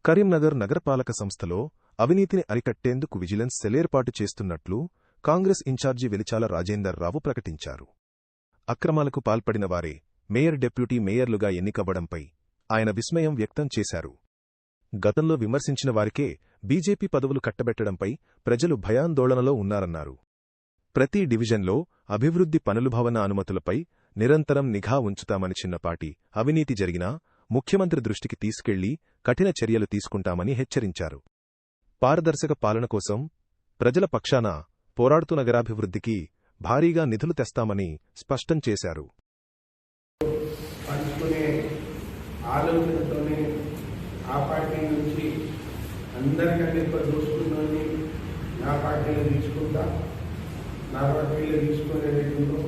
కరీంనగర్ నగరపాలక సంస్థలో అవినీతిని అరికట్టేందుకు విజిలెన్స్ సెల్ ఏర్పాటు చేస్తున్నట్లు కాంగ్రెస్ ఇన్ఛార్జి వెలిచాల రాజేందర్ రావు ప్రకటించారు. అక్రమాలకు పాల్పడిన వారే మేయర్, డిప్యూటీ మేయర్లుగా ఎన్నికవ్వడంపై ఆయన విస్మయం వ్యక్తం చేశారు. గతంలో విమర్శించిన వారికే బీజేపీ పదవులు కట్టబెట్టడంపై ప్రజలు భయాందోళనలో ఉన్నారన్నారు. ప్రతి డివిజన్లో అభివృద్ధి పనులు, భవన అనుమతులపై నిరంతరం నిఘా ఉంచుతామని, చిన్నపాటి అవినీతి జరిగినా ముఖ్యమంత్రి దృష్టికి తీసుకెళ్లి కఠిన చర్యలు తీసుకుంటామని హెచ్చరించారు. పారదర్శక పాలన కోసం ప్రజల పక్షాన పోరాడుతూ నగరాభివృద్ధికి భారీగా నిధులు తెస్తామని స్పష్టం చేశారు. ఆ పార్టీ నుంచి అందరికంటే ఎక్కువ చూసుకున్నాను, నా పార్టీలో తీసుకుంటా, నా పార్టీలో తీసుకునే రేటులో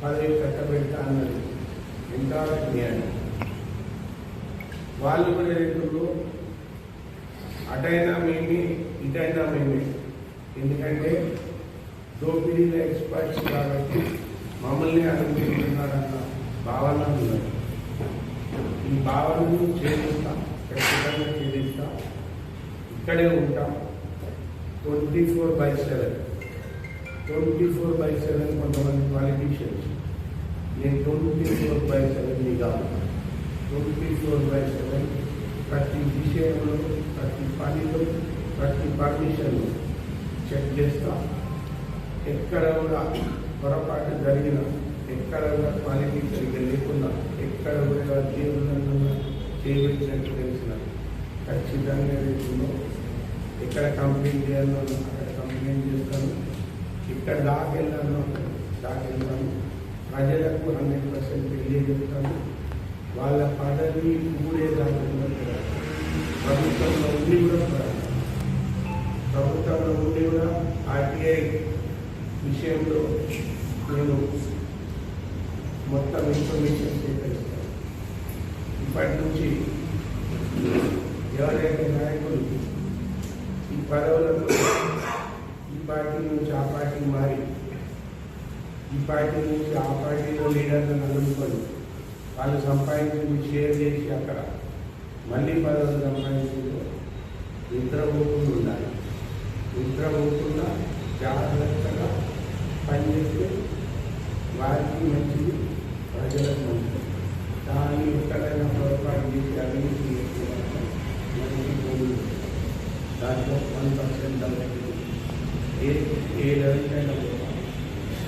పదవి కట్టబెడతా అన్నది ఎంత న్యాయం. వాళ్ళు కూడా రేటులో అటైనా మేమే, ఇటైనా మేమే. ఎందుకంటే దోపిడీల ఎక్స్పర్ట్స్ కాబట్టి మమ్మల్ని అనుకుంటున్నారన్న భావన ఉన్నది. ఈ భావనను ఛేదిస్తాం, ఖచ్చితంగా ఛేదిస్తాం. ఇక్కడే ఉంటాం. 24/7 కొంతమంది పాలిటీషియన్స్, నేను 24/7 కాదు, 24/7 ప్రతి విషయంలో, ప్రతి పనిలో, ప్రతి పర్మిషన్లో చెక్ చేస్తాం. ఎక్కడ కూడా పొరపాటు జరిగిన, ఎక్కడ కూడా క్వాలిటీ సరిగ్గా లేకుండా, ఎక్కడ కూడా జేబులను చేయవచ్చినట్టు తెలిసిన ఖచ్చితంగా రేపులో ఎక్కడ కంప్లైంట్ చేయాలో అక్కడ కంప్లైంట్ చేస్తాను, ఇక్కడ దాకెళ్ళాను ప్రజలకు 100% తెలియజేస్తాను. వాళ్ళ పదవి ఊడే దాకుండా ప్రభుత్వంలో ఉండి కూడా ఆర్టీఐ విషయంలో నేను మొత్తం ఇన్ఫర్మేషన్ సేకరిస్తాను. ఇప్పటి నుంచి ఎవరైతే నాయకులు ఈ పదవులను ఈ పార్టీ నుంచి ఆ పార్టీ మారి, ఈ పార్టీ నుంచి ఆ పార్టీలో లీడర్లను అనుకొని వాళ్ళు సంపాదించింది షేర్ చేసి అక్కడ మళ్ళీ పదవులు సంపాదించిందో నిద్రపోకుండా ఉండాలి. నిద్రపోకుండా జాగ్రత్తగా పనిచేస్తే వారికి మంచిది, ప్రజలకు మంచిది. దాన్ని ఎక్కడైనా పొరపాటు చేసి అవినీతి చేసే మంచి పోదు. దాంట్లో 1% అవుతుంది. ఏ లెవెల్కైనా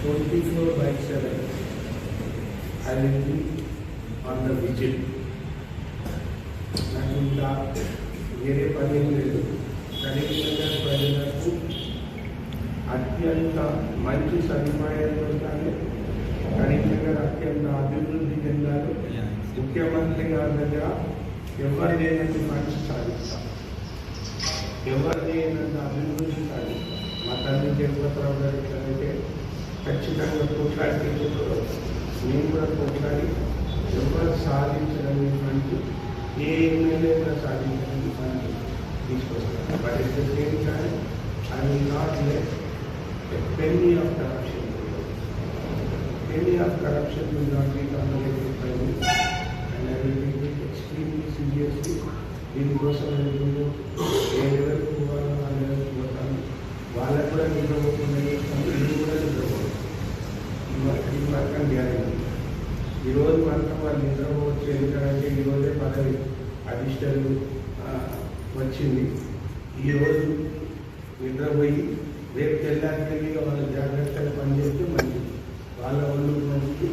24/7 I will be on the whistle. నాకు ఇంకా వేరే పని ఏం లేదు. కరీంనగర్ ప్రజలకు అత్యంత మంచి సదుపాయాలు కానీ, కరీంనగర్ అత్యంత అభివృద్ధి చెందాలి. ముఖ్యమంత్రి గారి దగ్గర ఎవరు లేనంత మంచి సాధిస్తాం, ఎవరు లేనంత అభివృద్ధి సాధిస్తాం. మా తండ్రి జగపతిరావు గారు అయితే ఖచ్చితంగా పోట్లాడి, మేము కూడా పోట్లాడి ఎవరు సాధించడానికి ఏ ఎమ్మెల్యే కూడా సాధించడానికి మంచి తీసుకొస్తాం. But at the same time I will not let a penny of corruption will not be tolerated by me, and I will take it extremely seriously. దీనికోసం నేను ఏ లెవెల్కి పోవాలో ఆ లెవెల్కి పోతాను. వాళ్ళకు కూడా నిద్రపోకుండా ఇది కూడా నిద్రపోదు. ఈ వర్గం గ్యారెంటీ. ఈరోజు మాత్రం వాళ్ళు నిద్రపోవచ్చు. ఎందుకంటే ఈరోజే పదవి అధిష్టాలు వచ్చింది. ఈరోజు నిద్రపోయి రేపు తెల్లారికి వాళ్ళు జాగ్రత్తగా పనిచేస్తే మంచిది. వాళ్ళ వాళ్ళు మంచిది,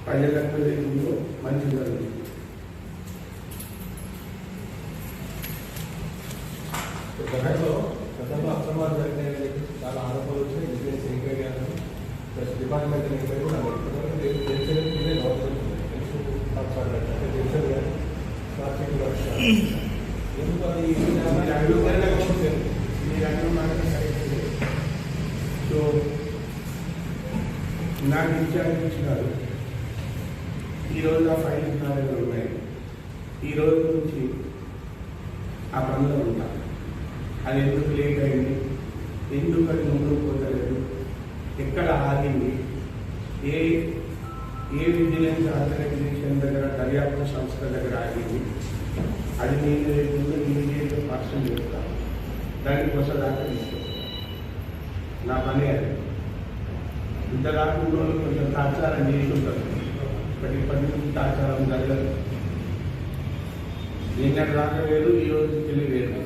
ప్రజలకు మంచి జరుగుతుంది. గతంలో అక్రమాలు జరిగినాయి, చాలా ఆరోపణలు వచ్చాయి. విజిలెన్స్ ఎంక్వైరీ చేయాలి, ప్లస్ డిపార్ట్మెంట్ ఎంక్వైరీ కూడా ఎందుకు అది సో నాకు ఇన్ఛార్జ్ ఇచ్చినారు. ఈరోజు ఆ ఫైల్స్ నా దగ్గర ఉన్నాయి. ఈరోజు నుంచి ఆ పనిలో ఉంటాను. అది ఎందుకు లేట్ అయింది, ఎందుకు అది ముందుకు పోతలేదు, ఎక్కడ ఆగింది, ఏ విజిలెన్స్ ఆర్గనైజేషన్ దగ్గర, దర్యాప్తు సంస్థ దగ్గర ఆగింది, అది నేను లేకుండా ఇమీడియట్గా పర్సన్ చేస్తాను, దానికి వచ్చేదాకా తీసుకొస్తాను. నా పని అది. ఇంత కాకుండా కొంచెం తాచారం చేసి ఉంటారు, ఇప్పటి నుంచి తాచారం జరగదు. నిన్నటి దాకా వేరు, ఈ రోజు తెలియదు.